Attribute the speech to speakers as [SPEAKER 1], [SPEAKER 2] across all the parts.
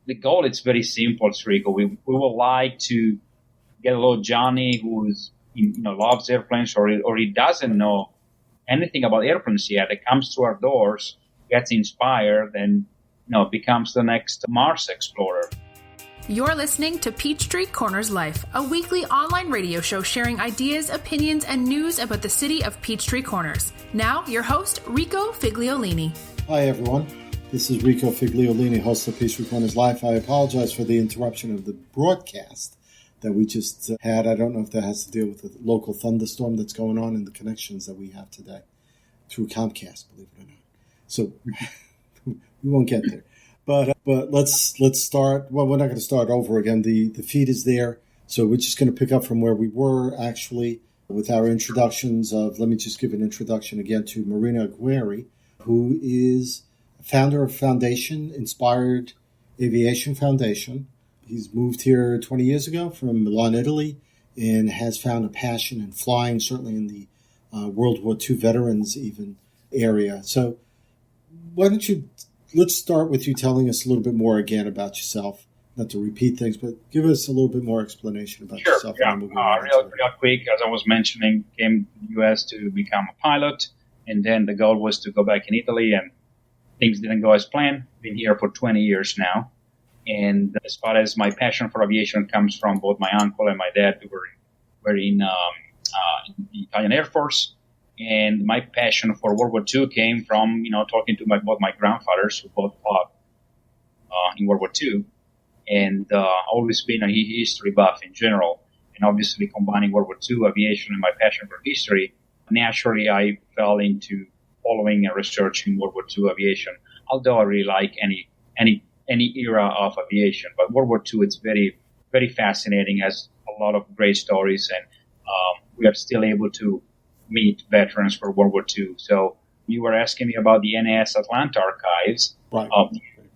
[SPEAKER 1] the goal is very simple, Rico. We would like to get a little Johnny who's loves airplanes or he doesn't know anything about airplanes yet. It comes to our doors, gets inspired, and becomes the next Mars explorer.
[SPEAKER 2] You're listening to Peachtree Corners Life, a weekly online radio show sharing ideas, opinions, and news about the city of Peachtree Corners. Now, your host, Rico Figliolini.
[SPEAKER 3] Hi, everyone. This is Rico Figliolini, host of Peachtree Corners Life. I apologize for the interruption of the broadcast that we just had. I don't know if that has to deal with the local thunderstorm that's going on and the connections that we have today through Comcast, believe it or not. So we won't get there. But let's start. Well, we're not going to start over again. The feed is there. So we're just going to pick up from where we were, actually, with our introductions of, let me just give an introduction again to Moreno Aguiari, who is founder of foundation, Inspire Aviation Foundation. He's moved here 20 years ago from Milan, Italy, and has found a passion in flying, certainly in the World War II veterans even area. So let's start with you telling us a little bit more again about yourself, not to repeat things, but give us a little bit more explanation about yourself.
[SPEAKER 1] Sure, real quick, as I was mentioning, came to the U.S. to become a pilot, and then the goal was to go back in Italy, and things didn't go as planned. Been here for 20 years now. And as far as my passion for aviation comes from both my uncle and my dad, who were in the Italian Air Force. And my passion for World War II came from, talking to both my grandfathers, who both fought in World War II. And always been a history buff in general. And obviously combining World War II aviation and my passion for history, naturally I fell into following and researching World War II aviation, although I really like any era of aviation. But World War II, it's very, very fascinating, has a lot of great stories, and we are still able to meet veterans for World War II. So you were asking me about the NAS Atlanta archives.
[SPEAKER 3] Right.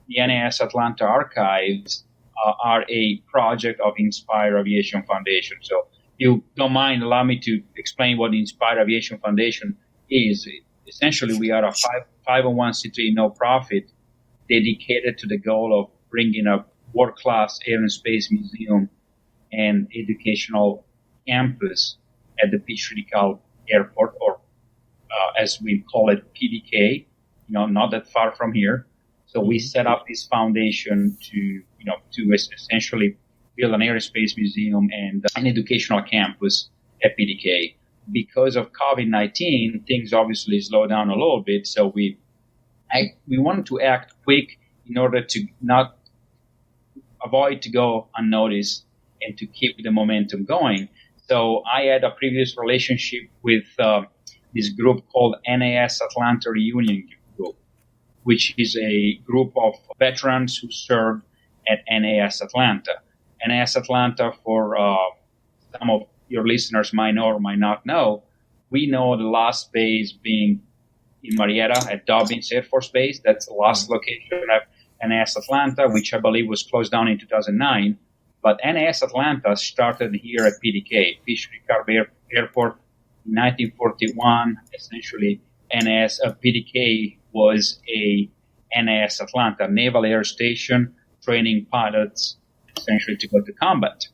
[SPEAKER 1] The NAS Atlanta archives are a project of Inspire Aviation Foundation. So if you don't mind, allow me to explain what the Inspire Aviation Foundation is. Essentially, we are a 501c3 no-profit dedicated to the goal of bringing a world-class air and space museum and educational campus at the Peachtree-DeKalb Airport, or as we call it, PDK, not that far from here. So we set up this foundation to essentially build an aerospace museum and an educational campus at PDK. Because of COVID-19, things obviously slowed down a little bit. So we wanted to act quick in order to not avoid to go unnoticed and to keep the momentum going. So I had a previous relationship with this group called NAS Atlanta Reunion Group, which is a group of veterans who served at NAS Atlanta. NAS Atlanta, for some of your listeners might know or might not know, we know the last base being in Marietta at Dobbins Air Force Base. That's the last location of NAS Atlanta, which I believe was closed down in 2009. But NAS Atlanta started here at PDK, Peachtree-DeKalb Airport, in 1941. Essentially, PDK was a NAS Atlanta Naval Air Station, training pilots essentially to go to combat.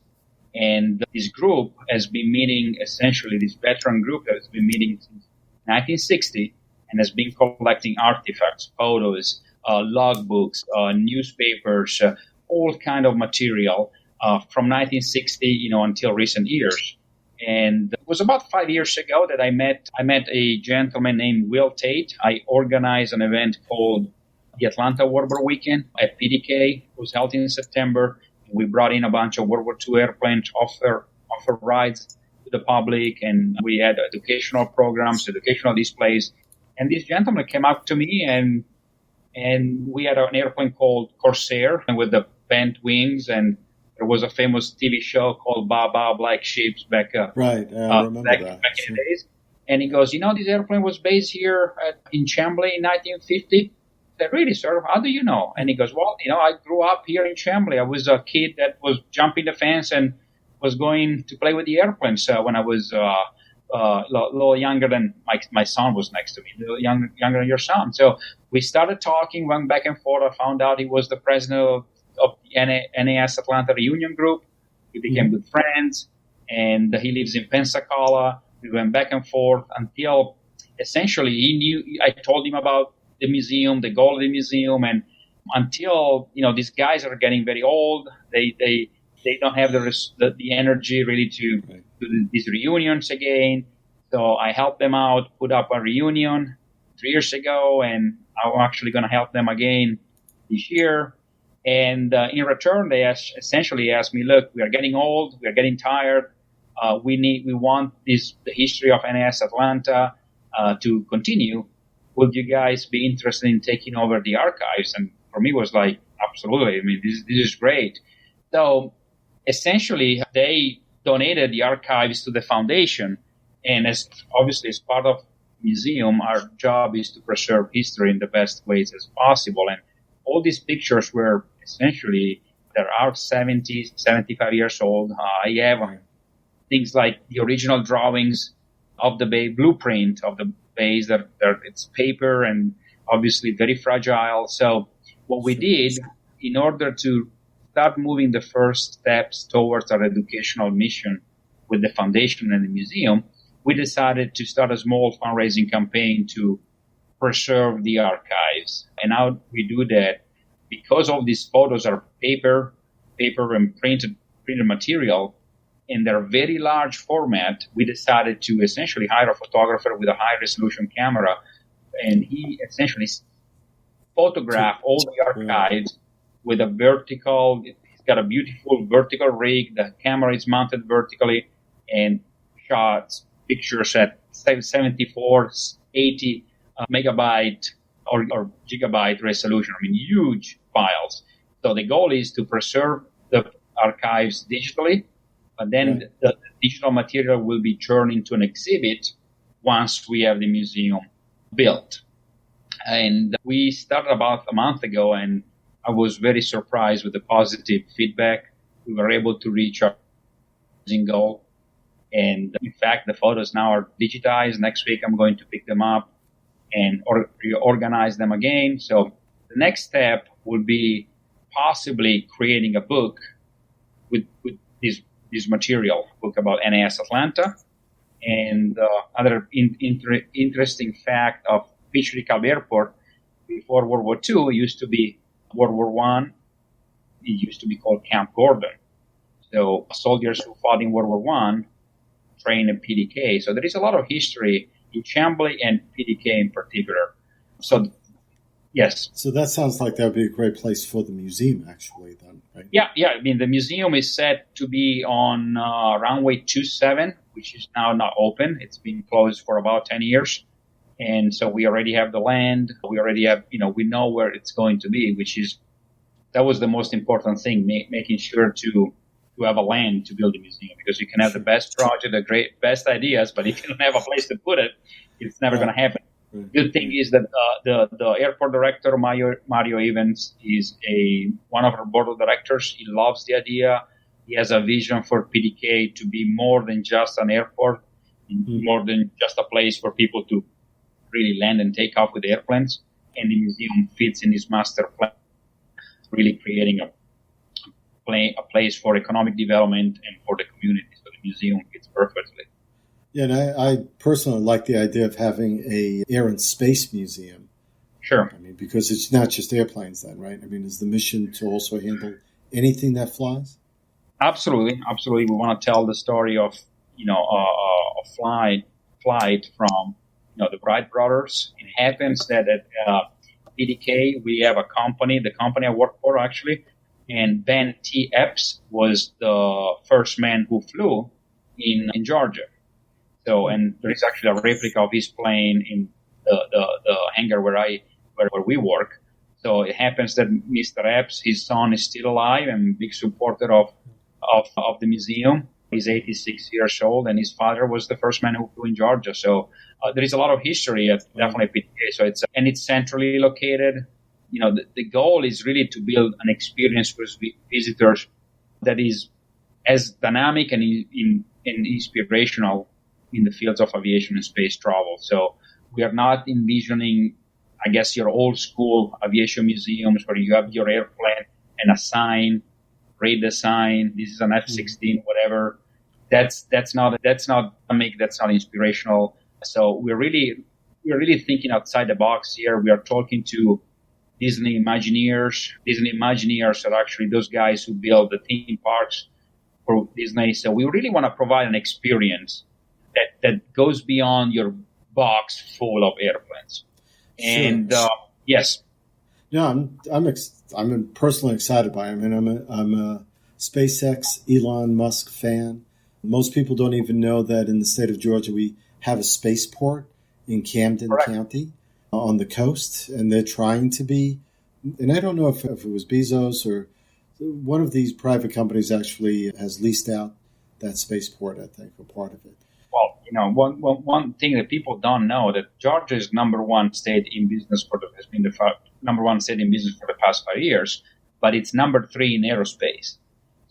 [SPEAKER 1] And this group has been meeting, essentially this veteran group has been meeting since 1960 and has been collecting artifacts, photos, logbooks, newspapers, all kind of material from 1960, until recent years. And it was about 5 years ago that I met a gentleman named Will Tate. I organized an event called the Atlanta Warbird Weekend at PDK. It was held in September. We brought in a bunch of World War II airplanes, offer rides to the public, and we had educational programs, educational displays. And this gentleman came up to me, and we had an airplane called Corsair with the bent wings, and there was a famous TV show called Baba Black Sheeps back I remember back in the days. And he goes, this airplane was based here in Chambly in 1950. I said, really, sir? How do you know? And he goes, well, I grew up here in Chambly. I was a kid that was jumping the fence and was going to play with the airplanes when I was a little younger than my son was next to me, a little younger than your son. So we started talking, went back and forth. I found out he was the president of of the NAS Atlanta Reunion Group. We became good friends, and he lives in Pensacola. We went back and forth until essentially I told him about the museum, the goal of the museum, and until, these guys are getting very old, they don't have the energy really to do these reunions again. So I helped them out, put up a reunion 3 years ago, and I'm actually going to help them again this year. And in return, they essentially asked me, look, we are getting old, we are getting tired. We want the history of NAS Atlanta to continue. Would you guys be interested in taking over the archives? And for me, it was like, absolutely. I mean, this is great. So essentially, they donated the archives to the foundation. And obviously, as part of the museum, our job is to preserve history in the best ways as possible. And all these pictures were essentially, they are 70, 75 years old. I have things like the original drawings of the bay, blueprint of the bays, that it's paper and obviously very fragile. So what we did, in order to start moving the first steps towards our educational mission with the foundation and the museum, we decided to start a small fundraising campaign to preserve the archives. And how we do that, because all these photos are paper and printed material, in their very large format, we decided to essentially hire a photographer with a high-resolution camera, and he essentially photographed all the archives with a vertical. He's got a beautiful vertical rig. The camera is mounted vertically, and shots pictures at 74, 80 megabyte or gigabyte resolution. I mean, huge files. So the goal is to preserve the archives digitally, but then the digital material will be turned into an exhibit once we have the museum built. And we started about a month ago, and I was very surprised with the positive feedback. We were able to reach our goal. And in fact, the photos now are digitized. Next week, I'm going to pick them up and reorganize them again. So the next step would be possibly creating a book with this material, book about NAS Atlanta. And other interesting fact of Peachtree-DeKalb Airport, before World War II, it used to be World War I. It used to be called Camp Gordon. So soldiers who fought in World War I trained in PDK. So there is a lot of history in Chambly and PDK in particular. So, yes.
[SPEAKER 3] So that sounds like that would be a great place for the museum, actually, then, right?
[SPEAKER 1] Yeah. I mean, the museum is set to be on runway 27, which is now not open. It's been closed for about 10 years. And so we already have the land. We already have, we know where it's going to be, that was the most important thing, making sure to have a land to build a museum, because you can have the best project, the best ideas, but if you don't have a place to put it, it's never going to happen. Good thing is that the airport director, Mario Evans, is one of our board of directors. He loves the idea. He has a vision for PDK to be more than just an airport, more than just a place for people to really land and take off with airplanes. And the museum fits in his master plan, really creating a place for economic development and for the community. So the museum fits perfectly.
[SPEAKER 3] Yeah, and I personally like the idea of having a air and space museum.
[SPEAKER 1] Sure.
[SPEAKER 3] I mean, because it's not just airplanes then, right? I mean, is the mission to also handle anything that flies?
[SPEAKER 1] Absolutely. We want to tell the story of, a flight from, the Wright brothers. It happens that at PDK, we have a company, the company I work for actually, and Ben T. Epps was the first man who flew in Georgia. So, and there is actually a replica of his plane in the hangar where we work. So it happens that Mr. Epps, his son, is still alive and big supporter of the museum. He's 86 years old, and his father was the first man who flew in Georgia. So there is a lot of history at definitely PDK. So it's centrally located. The goal is really to build an experience for visitors that is as dynamic and inspirational in the fields of aviation and space travel. So we are not envisioning, I guess, your old school aviation museums where you have your airplane and assign, rate the sign. This is an F-16, whatever. That's not inspirational. So we're really thinking outside the box here. We are talking to Disney Imagineers. Disney Imagineers are actually those guys who build the theme parks for Disney. So we really want to provide an experience that goes beyond your box full of airplanes. And yes.
[SPEAKER 3] No, I'm personally excited by it. I mean, I'm a SpaceX Elon Musk fan. Most people don't even know that in the state of Georgia we have a spaceport in Camden County on the coast, and they're trying to be. And I don't know if it was Bezos or one of these private companies actually has leased out that spaceport, I think, or part of it.
[SPEAKER 1] Well, one thing that people don't know that Georgia is number one state in business has been the number one state in business for the past 5 years, but it's number 3 in aerospace.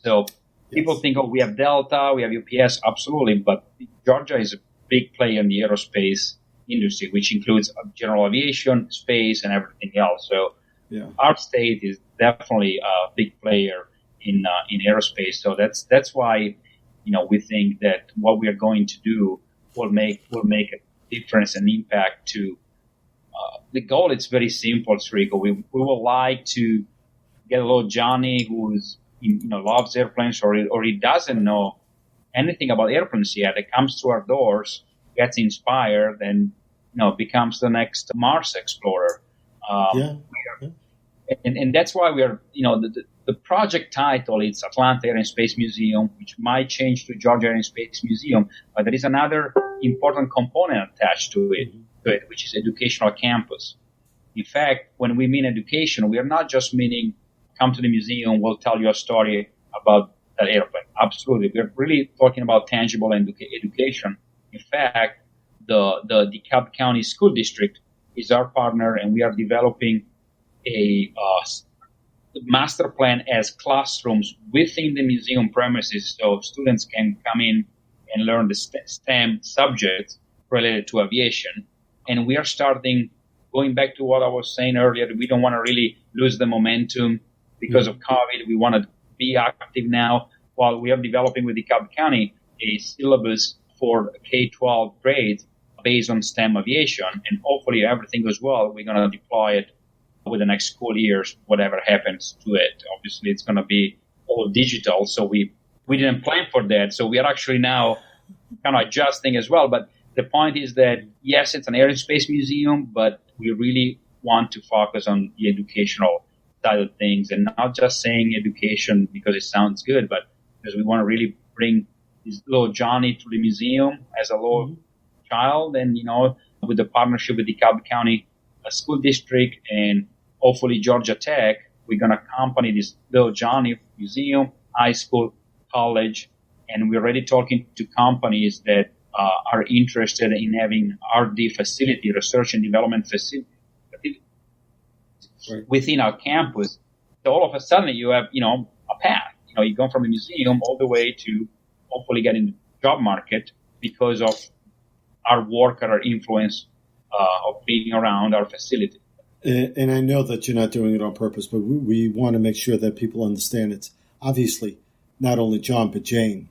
[SPEAKER 1] So people think, we have Delta, we have UPS, absolutely, but Georgia is a big player in the aerospace industry, which includes general aviation, space, and everything else. So our state is definitely a big player in aerospace. So that's why. We think that what we are going to do will make a difference and impact to the goal. It's very simple, Rico. We would like to get a little Johnny who's loves airplanes or he doesn't know anything about airplanes yet. That comes through our doors, gets inspired, and becomes the next Mars explorer. And that's why we are the project title is Atlanta Air and Space Museum, which might change to Georgia Air and Space Museum, but there is another important component attached to it, which is educational campus. In fact, when we mean education, we are not just meaning come to the museum, we'll tell you a story about that airplane. Absolutely. We're really talking about tangible education. In fact, the DeKalb County School District is our partner, and we are developing a master plan as classrooms within the museum premises, so students can come in and learn the STEM subjects related to aviation. And we are starting, going back to what I was saying earlier, we don't want to really lose the momentum because of COVID. We want to be active now while we are developing with DeKalb County a syllabus for K-12 grades based on STEM aviation. And hopefully everything goes well, we're going to deploy it with the next school years, whatever happens to it. Obviously, it's going to be all digital, so we didn't plan for that. So we are actually now kind of adjusting as well. But the point is that, yes, it's an air and space museum, but we really want to focus on the educational side of things and not just saying education because it sounds good, but because we want to really bring this little Johnny to the museum as a little child. And, with the partnership with the DeKalb County School District and hopefully Georgia Tech, we're going to accompany this little Johnny museum, high school, college, and we're already talking to companies that are interested in having R&D facility, research and development facility within our campus. So all of a sudden you have, a path. You go from the museum all the way to hopefully get in the job market because of our work and our influence of being around our facility.
[SPEAKER 3] And I know that you're not doing it on purpose, but we want to make sure that people understand it's obviously not only John, but Jane.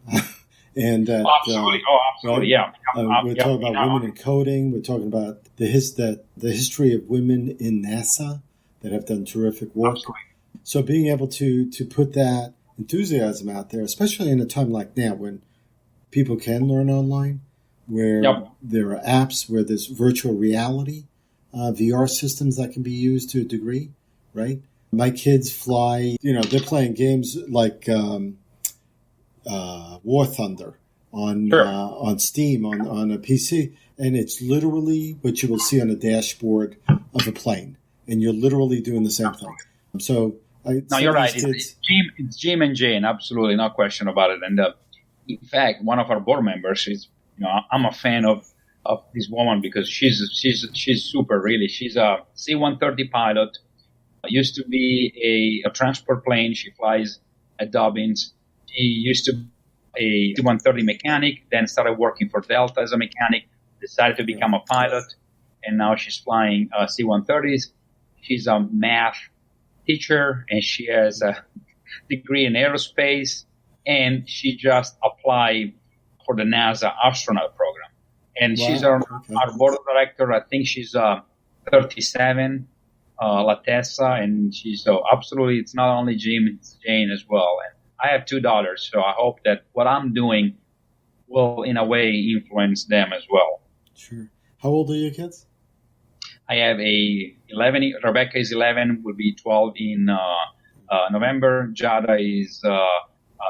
[SPEAKER 3] And that,
[SPEAKER 1] absolutely. Absolutely.
[SPEAKER 3] Right? Yeah. We're talking about women in coding. We're talking about the history of women in NASA that have done terrific work.
[SPEAKER 1] Absolutely.
[SPEAKER 3] So being able to put that enthusiasm out there, especially in a time like now when people can learn online, where there are apps, where there's virtual reality, VR systems that can be used to a degree, right? My kids fly, they're playing games like War Thunder on Steam, on a PC, and it's literally what you will see on a dashboard of a plane, and you're literally doing the same thing. So
[SPEAKER 1] you're right. It's Jim and Jane, absolutely, no question about it. And in fact, one of our board members is, I'm a fan of this woman because she's super, really. She's a C-130 pilot, used to be a transport plane. She flies at Dobbins. She used to be a C-130 mechanic, then started working for Delta as a mechanic, decided to become a pilot, and now she's flying C-130s. She's a math teacher, and she has a degree in aerospace, and she just applied for the NASA astronaut program. And she's our board of director. I think she's 37, Latessa, and she's so absolutely, it's not only Jim, it's Jane as well. And I have 2 daughters, so I hope that what I'm doing will, in a way, influence them as well.
[SPEAKER 3] Sure. How old are your kids?
[SPEAKER 1] I have Rebecca is 11, will be 12 in November. Jada is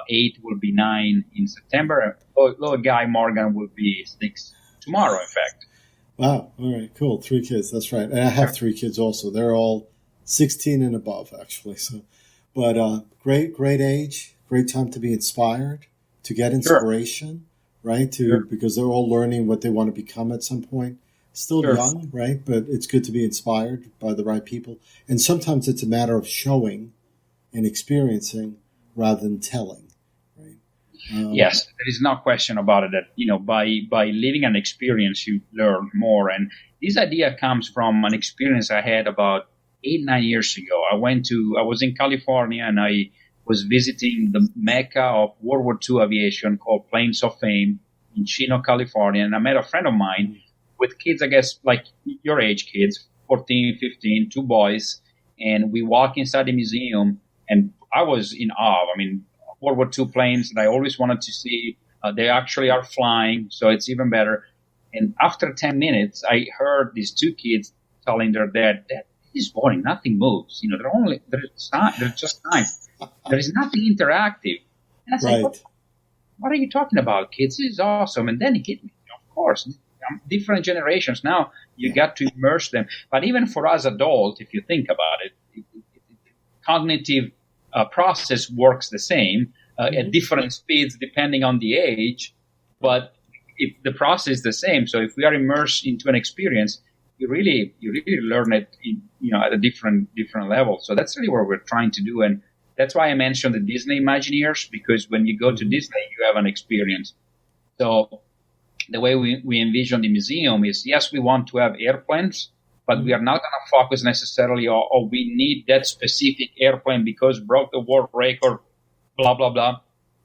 [SPEAKER 1] 8, will be 9 in September. Little guy, Morgan, will be 6 tomorrow, in fact.
[SPEAKER 3] Wow. All right. Cool. 3 kids. That's right. And I have 3 kids also. They're all 16 and above, actually. So, but great age, great time to be inspired, to get inspiration, right? Because they're all learning what they want to become at some point. Still young, right? But it's good to be inspired by the right people. And sometimes it's a matter of showing and experiencing rather than telling, right?
[SPEAKER 1] Yes, there is no question about it that, by living an experience, you learn more. And this idea comes from an experience I had about 8-9 years ago. I was in California, and I was visiting the mecca of World War II aviation called Plains of Fame in Chino, California. And I met a friend of mine with kids, I guess, like your age kids, 14, 15, 2 boys. And we walk inside the museum, and I was in awe. I mean, World War II planes that I always wanted to see. They actually are flying, so it's even better. And after 10 minutes, I heard these 2 kids telling their dad, "Dad, this is boring. Nothing moves. They're just nice. There is nothing interactive." And I said, what are you talking about, kids? This is awesome. And then it hit me. Of course, different generations now. You got to immerse them. But even for us adults, if you think about it, cognitive process works the same at different speeds depending on the age, but if the process is the same. So if we are immersed into an experience, you really learn it at a different level. So that's really what we're trying to do, and that's why I mentioned the Disney Imagineers, because when you go to Disney, you have an experience. So the way we envision the museum is, yes, we want to have airplanes, but we are not going to focus necessarily on we need that specific airplane because broke the world record, blah, blah, blah.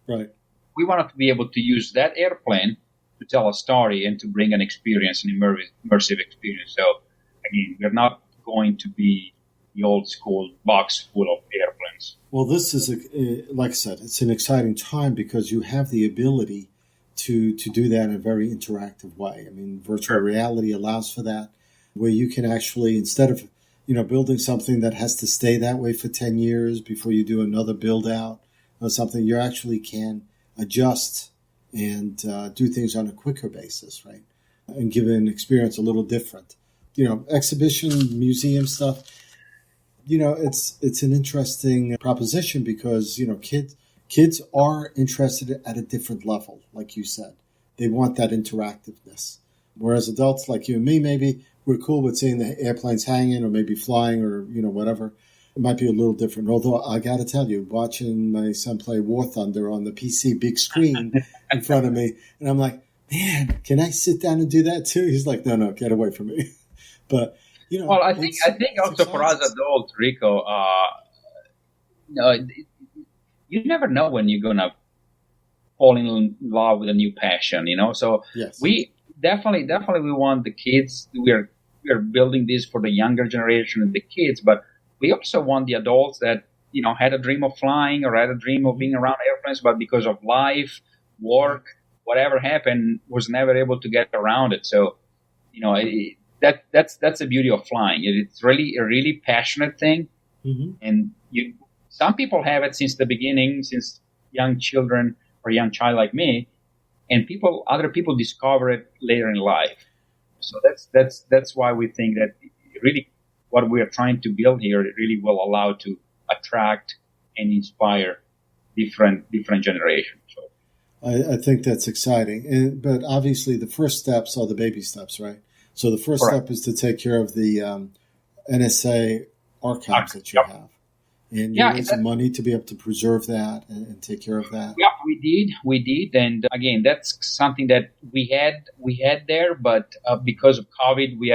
[SPEAKER 3] Right.
[SPEAKER 1] We want to be able to use that airplane to tell a story and to bring an experience, an immersive experience. So, again, we're not going to be the old school box full of airplanes.
[SPEAKER 3] Well, this is, like I said, it's an exciting time because you have the ability to do that in a very interactive way. I mean, virtual reality allows for that, where you can actually, instead of, building something that has to stay that way for 10 years before you do another build out or something, you actually can adjust and do things on a quicker basis, right? And give an experience a little different. Exhibition, museum stuff, it's an interesting proposition because, kids are interested at a different level, like you said. They want that interactiveness. Whereas adults like you and me, maybe we're cool with seeing the airplanes hanging or maybe flying or, whatever. It might be a little different. Although I got to tell you, watching my son play War Thunder on the PC big screen in front of me, and I'm like, man, can I sit down and do that too? He's like, no, get away from me. But,
[SPEAKER 1] well, I think also for us adults, Rico, you never know when you're going to fall in love with a new passion, So
[SPEAKER 3] yes.
[SPEAKER 1] We definitely we want the kids. We are building this for the younger generation and the kids, but we also want the adults that, had a dream of flying or had a dream of being around airplanes, but because of life, work, whatever happened, was never able to get around it. So, that's the beauty of flying. It's really a really passionate thing.
[SPEAKER 3] Mm-hmm.
[SPEAKER 1] And some people have it since the beginning, since young children or young child like me, and other people discover it later in life. So that's why we think that really what we are trying to build here, it really will allow to attract and inspire different generations. So
[SPEAKER 3] I think that's exciting. But obviously the first steps are the baby steps, right? So the first step is to take care of the NSA archives that you have. And you raise some money to be able to preserve that and take care of that.
[SPEAKER 1] Yeah, we did. And again, that's something that we had there, but because of COVID, we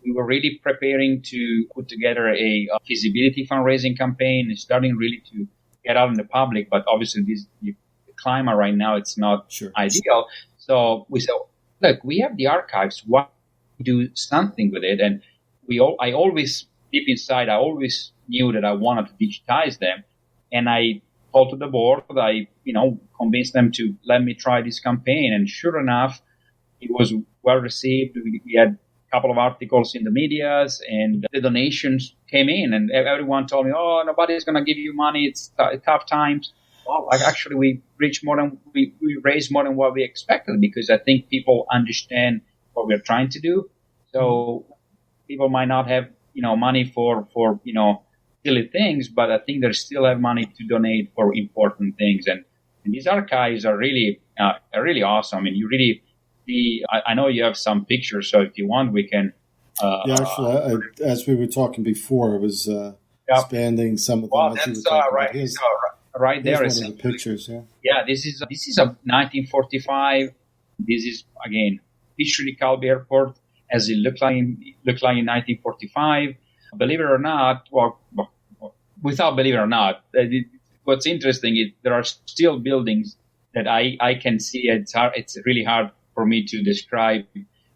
[SPEAKER 1] we were really preparing to put together a feasibility fundraising campaign and starting really to get out in the public. But obviously, the climate right now, it's not ideal. So we said, look, we have the archives. Why don't we do something with it? And I always, deep inside, I always knew that I wanted to digitize them. And I told to the board, I convinced them to let me try this campaign. And sure enough, it was well received. We had a couple of articles in the medias, and the donations came in, and everyone told me, "Oh, nobody's going to give you money. It's tough times." Well, actually, we raised more than what we expected, because I think people understand what we're trying to do. So people might not have money for silly things, but I think they still have money to donate for important things. And these archives are really awesome. And you really see, I know you have some pictures, so if you want, we can.
[SPEAKER 3] Actually, as we were talking before, I was expanding some of them.
[SPEAKER 1] Well, that's right. Right there is
[SPEAKER 3] one of the pictures.
[SPEAKER 1] Yeah, this is a 1945. This is again Peachtree-DeKalb Airport as it looked like in 1945. Believe it or not, without believe it or not, what's interesting is there are still buildings that I can see. It's really hard for me to describe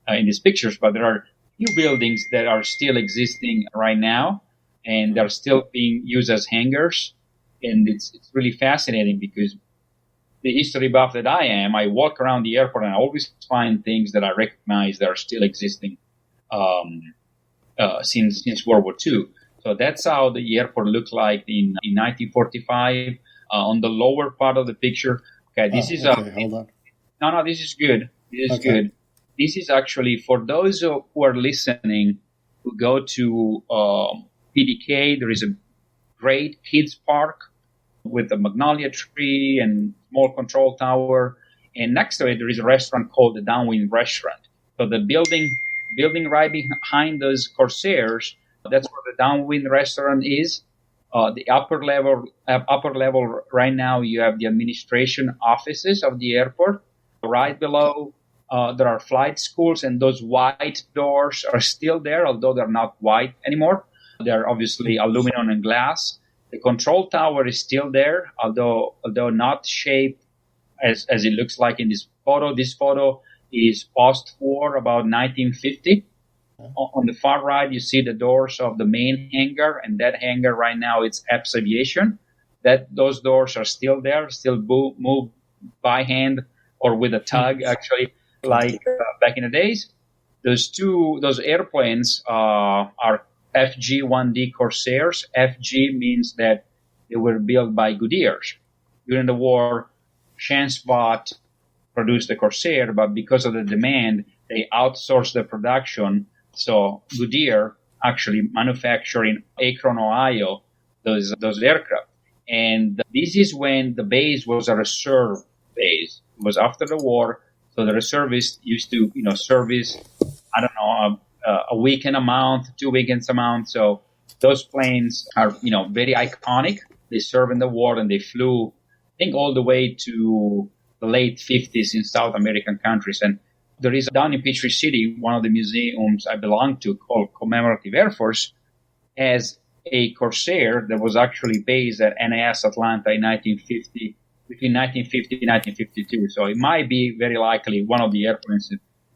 [SPEAKER 1] in these pictures, but there are few buildings that are still existing right now, and they're still being used as hangars. And it's really fascinating, because the history buff that I am, I walk around the airport and I always find things that I recognize that are still existing since World War II. So that's how the airport looked like in 1945. On the lower part of the picture, this is hold on. No, this is good. This is good. This is actually for those who are listening who go to PDK. There is a great kids park with a magnolia tree and small control tower. And next to it, there is a restaurant called the Downwind Restaurant. So the building right behind those Corsairs, that's where the Downwind Restaurant is. The upper level right now, you have the administration offices of the airport. Right below, there are flight schools, and those white doors are still there, although they're not white anymore. They're obviously aluminum and glass. The control tower is still there, although not shaped as it looks like in this photo. This photo is post-war, about 1950. On the far right, you see the doors of the main hangar, and that hangar right now it's Epps Aviation. Those doors are still there, still moved by hand or with a tug, actually, like back in the days. Those airplanes are FG-1D Corsairs. FG means that they were built by Goodyears. During the war, Chanspot produced the Corsair, but because of the demand, they outsourced the production. So Goodyear actually manufactured in Akron, Ohio, those aircraft. And this is when the base was a reserve base. It was after the war, so the reservists used to, service, a weekend amount, 2 weekends amount. So those planes are, very iconic. They served in the war, and they flew, I think, all the way to the late 50s in South American countries. And there is down in Peachtree City, one of the museums I belong to called Commemorative Air Force, has a Corsair that was actually based at NAS Atlanta in between 1950 and 1952. So it might be very likely one of the airplanes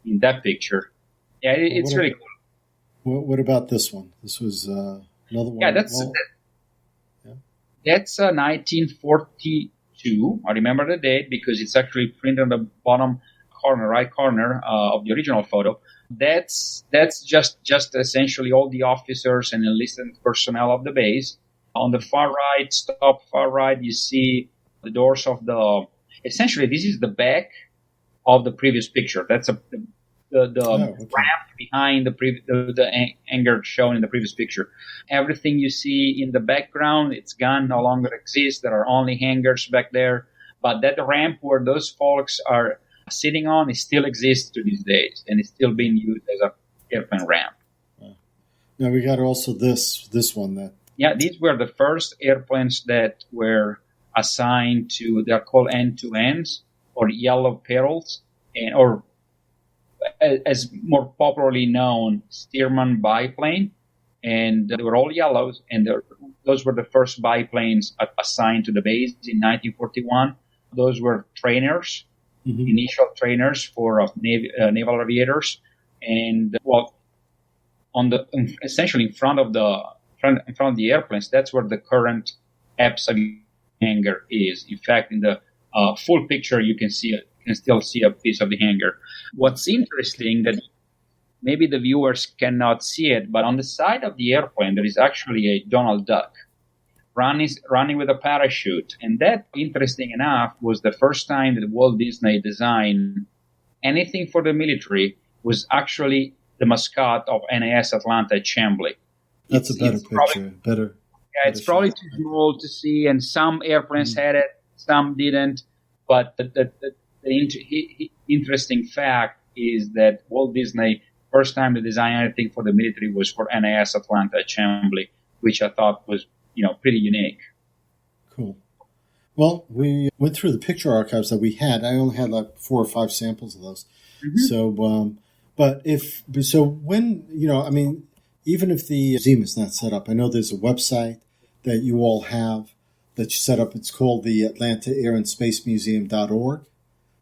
[SPEAKER 1] in that picture. Yeah, it's really cool.
[SPEAKER 3] What about this one? This was another one.
[SPEAKER 1] Yeah, that's 1942. I remember the date because it's actually printed on the bottom right corner of the original photo. That's just essentially all the officers and enlisted personnel of the base. On the far right, you see the doors of essentially this is the back of the previous picture. That's the ramp behind the hangar shown in the previous picture. Everything you see in the background, it's gone, no longer exists. There are only hangars back there. But that ramp where those folks are sitting on, it still exists to these days, and it's still being used as an airplane ramp.
[SPEAKER 3] Now we got also this one.
[SPEAKER 1] These were the first airplanes that were assigned to, they're called N2Ns or yellow perils, or as more popularly known, Stearman biplane. And they were all yellows, and those were the first biplanes assigned to the base in 1941. Those were trainers, initial trainers for naval aviators, and essentially in front of the airplanes, that's where the current EPS hangar is. In fact, in the full picture, you can still see a piece of the hangar. What's interesting that maybe the viewers cannot see it, but on the side of the airplane, there is actually a Donald Duck running with a parachute. And that, interesting enough, was the first time that Walt Disney designed anything for the military was actually the mascot of NAS Atlanta at Chambly.
[SPEAKER 3] That's a better picture. Better.
[SPEAKER 1] Yeah, it's probably too small to see, and some airplanes had it, some didn't. But the interesting fact is that Walt Disney, first time to design anything for the military was for NAS Atlanta at Chambly, which I thought was, pretty unique.
[SPEAKER 3] Cool. Well, we went through the picture archives that we had. I only had like 4 or 5 samples of those. So, even if the museum is not set up, I know there's a website that you all have that you set up. It's called the Atlanta Air and Space Museum.org.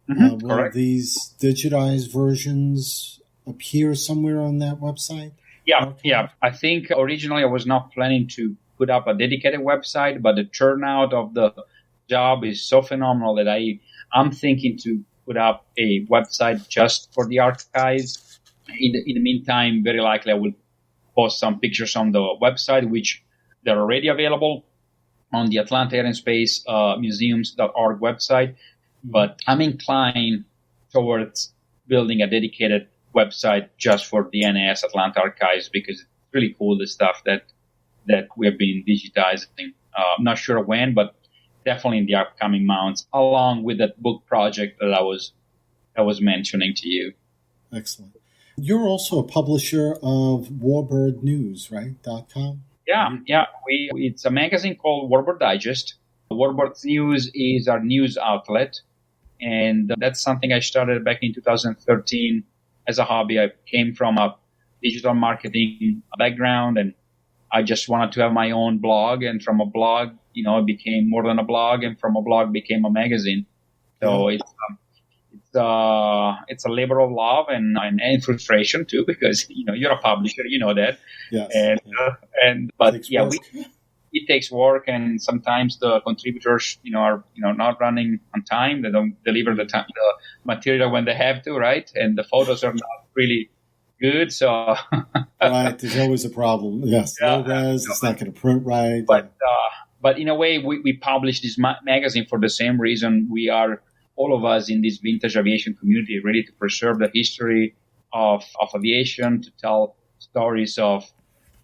[SPEAKER 3] Will these digitized versions appear somewhere on that website?
[SPEAKER 1] Yeah. I think originally I was not planning to put up a dedicated website, but the turnout of the job is so phenomenal that I'm thinking to put up a website just for the archives. In the meantime, very likely I will post some pictures on the website, which they're already available on the Atlanta Air and Space Museums.org website. But I'm inclined towards building a dedicated website just for the NAS Atlanta archives because it's really cool, the stuff that we have been digitizing. I'm not sure when, but definitely in the upcoming months, along with that book project that I was mentioning to you.
[SPEAKER 3] Excellent. You're also a publisher of Warbird News, right? .com?
[SPEAKER 1] Yeah. It's a magazine called Warbird Digest. Warbird News is our news outlet, and that's something I started back in 2013 as a hobby. I came from a digital marketing background, and I just wanted to have my own blog. And from a blog, it became more than a blog, and from a blog became a magazine. So it's a labor of love and frustration too, because you're a publisher, that. Yes. It takes work, and sometimes the contributors, are not running on time. They don't deliver the material when they have to, right? And the photos are not really good, so
[SPEAKER 3] right. There's always a problem. Yes, low res. It's not going to print right.
[SPEAKER 1] But in a way, we publish this magazine for the same reason. We are, all of us in this vintage aviation community, ready to preserve the history of aviation, to tell stories of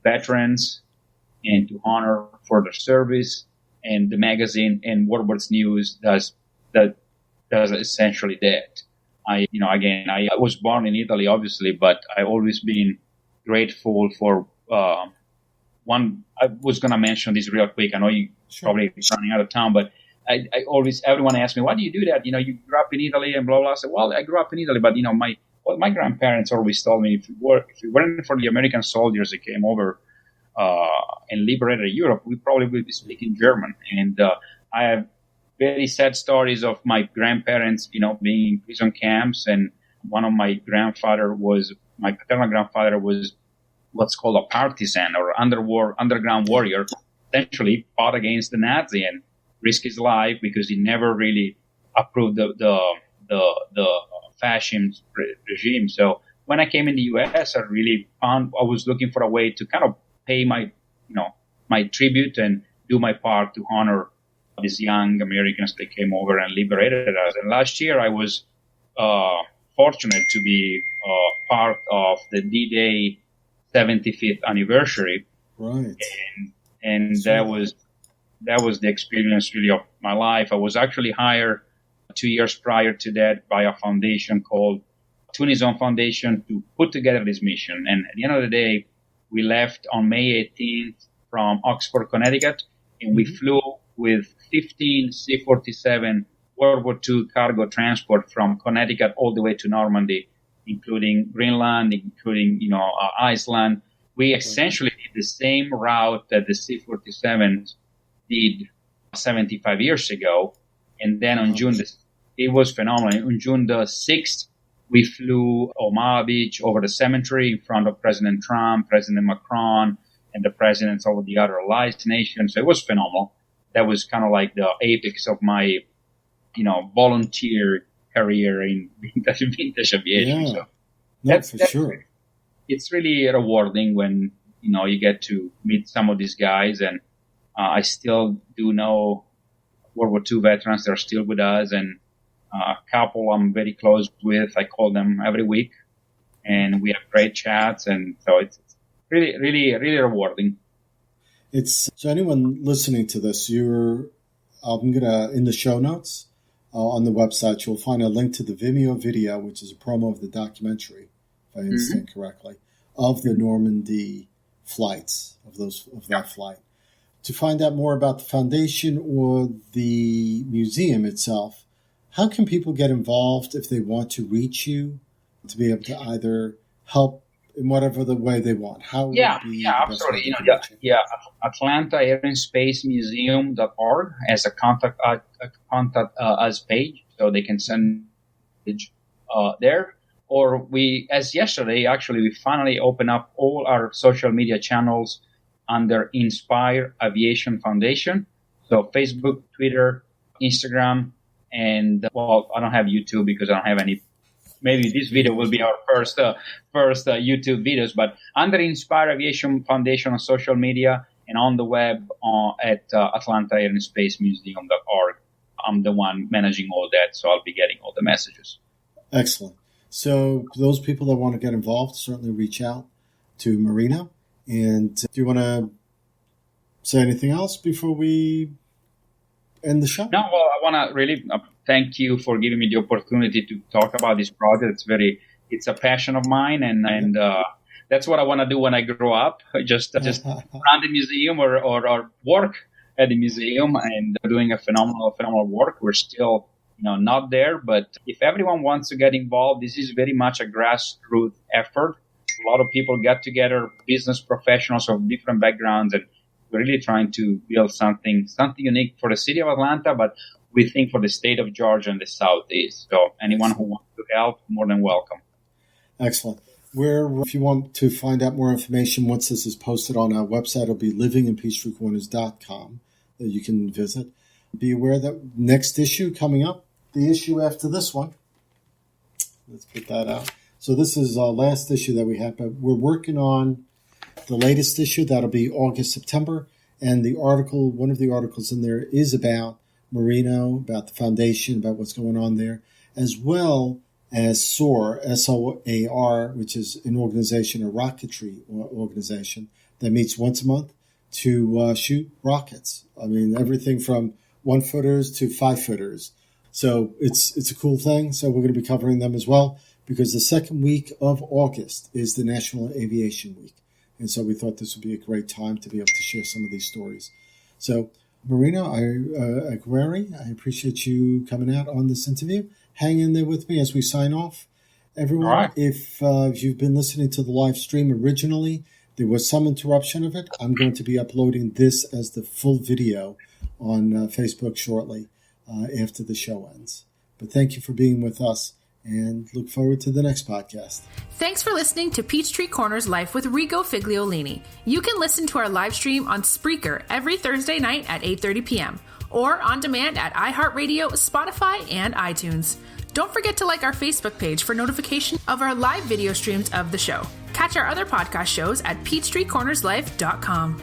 [SPEAKER 1] veterans, and to honor for their service. And the magazine and Warbird News does essentially that. I was born in Italy, obviously, but I've always been grateful for one. I was going to mention this real quick. I know you probably running out of time, but everyone asks me, why do you do that? You grew up in Italy and blah, blah. I said, well, I grew up in Italy, but, my grandparents always told me, if it weren't for the American soldiers that came over and liberated Europe, we probably would be speaking German. And I have very sad stories of my grandparents, being in prison camps. And one of my paternal grandfather was what's called a partisan or underground warrior, essentially fought against the Nazi and risked his life because he never really approved the fascist regime. So when I came in the U.S., I really found I was looking for a way to kind of pay my tribute and do my part to honor these young Americans that came over and liberated us. And last year, I was fortunate to be part of the D-Day 75th anniversary.
[SPEAKER 3] Right.
[SPEAKER 1] And that was the experience really of my life. I was actually hired 2 years prior to that by a foundation called Tunison Foundation to put together this mission. And at the end of the day, we left on May 18th from Oxford, Connecticut, and we flew with 15 C-47 World War II cargo transport from Connecticut all the way to Normandy including Greenland, including, Iceland. We essentially did the same route that the C-47 did 75 years ago. And then on it was phenomenal. On June the 6th, we flew Omaha Beach over the cemetery in front of President Trump, President Macron, and the presidents of the other allied nations. So it was phenomenal. That was kind of like the apex of my, volunteer career in vintage aviation.
[SPEAKER 3] Yeah.
[SPEAKER 1] So
[SPEAKER 3] that's sure.
[SPEAKER 1] It's really rewarding when, you get to meet some of these guys. And I still do know World War II veterans that are still with us, and a couple I'm very close with. I call them every week, and we have great chats. And so it's really, really, really rewarding.
[SPEAKER 3] So anyone listening to this, I'm gonna, in the show notes on the website, you'll find a link to the Vimeo video, which is a promo of the documentary, if I understand correctly, of the Normandy flights of that flight. To find out more about the foundation or the museum itself, how can people get involved if they want to reach you to be able to either help in whatever the way they want? Absolutely. Atlanta
[SPEAKER 1] Air and Space Museum.org has a contact us page, so they can send message there. Or yesterday, actually, we finally opened up all our social media channels under Inspire Aviation Foundation. So Facebook, Twitter, Instagram, and I don't have YouTube because I don't have any. Maybe this video will be our first YouTube videos, but under Inspire Aviation Foundation on social media and on the web at Atlanta Air and Space Museum.org. I'm the one managing all that, so I'll be getting all the messages.
[SPEAKER 3] Excellent. So those people that want to get involved, certainly reach out to Moreno. And do you want to say anything else before we end the show?
[SPEAKER 1] No, well, I want to really thank you for giving me the opportunity to talk about this project. It's a passion of mine, and that's what I want to do when I grow up. Just run the museum or work at the museum, and doing a phenomenal work. We're still not there, but if everyone wants to get involved, this is very much a grassroots effort. A lot of people get together, business professionals of different backgrounds, and we're really trying to build something unique for the city of Atlanta, but we think for the state of Georgia and the Southeast. So anyone who wants to help, more than welcome.
[SPEAKER 3] Excellent. If you want to find out more information, once this is posted on our website, it'll be livinginpeachtreecorners.com that you can visit. Be aware that next issue coming up, the issue after this one. Let's put that out. So this is our last issue that we have, but we're working on the latest issue. That'll be August, September. And one of the articles in there is about Moreno, about the foundation, about what's going on there, as well as SOAR, S-O-A-R, which is an organization, a rocketry organization that meets once a month to shoot rockets. I mean, everything from 1-footers to 5-footers. So it's a cool thing. So we're going to be covering them as well, because the second week of August is the National Aviation Week. And so we thought this would be a great time to be able to share some of these stories. So, Moreno Aguiari, I appreciate you coming out on this interview. Hang in there with me as we sign off. Everyone, right. If you've been listening to the live stream originally, there was some interruption of it. I'm going to be uploading this as the full video on Facebook shortly after the show ends. But thank you for being with us, and look forward to the next podcast.
[SPEAKER 2] Thanks for listening to Peachtree Corners Life with Rico Figliolini. You can listen to our live stream on Spreaker every Thursday night at 8:30 p.m. or on demand at iHeartRadio, Spotify, and iTunes. Don't forget to like our Facebook page for notification of our live video streams of the show. Catch our other podcast shows at PeachtreeCornersLife.com.